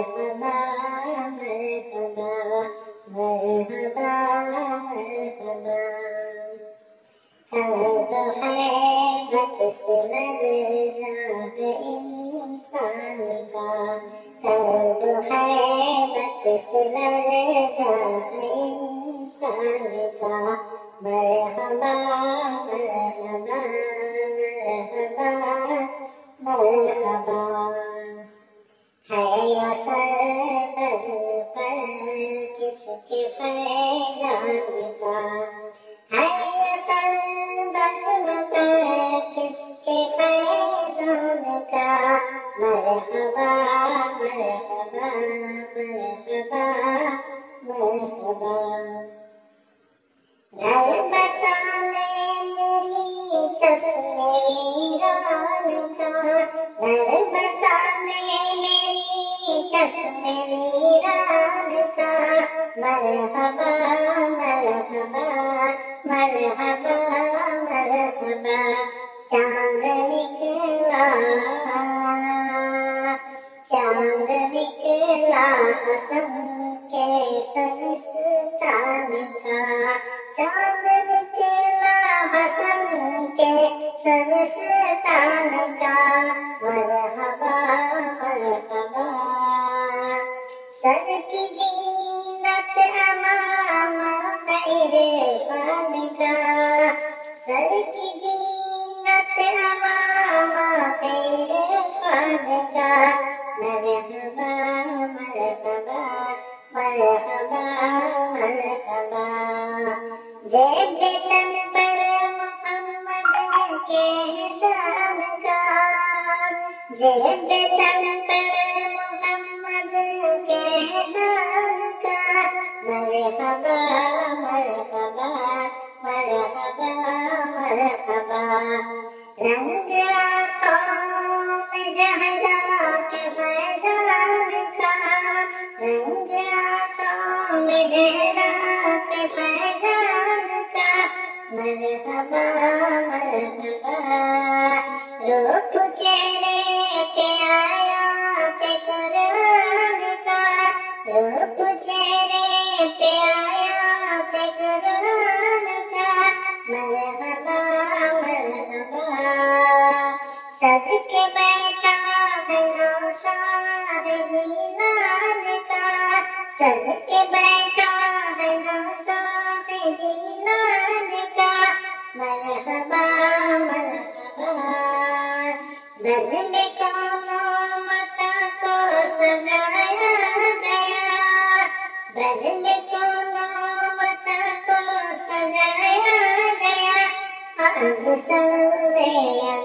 مرحبا مرحبا مرحبا مرحبا قلب خیبت سے لرزا ہے انسان کا قلب خیبت سے لرزا ہے انسان کا مرحبا مرحبا مرحبا مرحبا ہے اثر بر پر کس کے فیضان کا ہے اثر بر پر کس کے فیضان کا مرحبا مرحبا مرحبا مرحبا گھر بسانے میری چشم ویران کا گھر بسانے میری چشم ویران کا مرحبا مرحبا مرحبا مرحبا چاند نکلا حسن کے سنستان کا چاند نکلا حسن کے سنستان کا مرحبا مرحبا سر کی زینت امام خیر خان کا سر کی زینت امام خیر خان کا مرحبا مرحبا مرحبا مرحبا جیب تن پر محمد کے شان کا جیب تن پر محمد کے شان کا مرحبا مرحبا مرحبا مرحبا رنگ آنکھوں میں زہرا کے فیضان کا رنگ آنکھوں میں زہرا کے فیضان کا مرحبا مرحبا روپ چہرے پہ آیا پہ قرآن کا روپ چہرے پہ آیا پہ قرآن کا مرحبا مرحبا سد کے بیٹھا ہے نوشاد دیوان کا سد کے بیٹھا ہے نوشاد دیوان کا مرحبا مرحبا بزم کونوں متا کو سجایا گیا بزم کونوں متا کو سجایا گیا صلی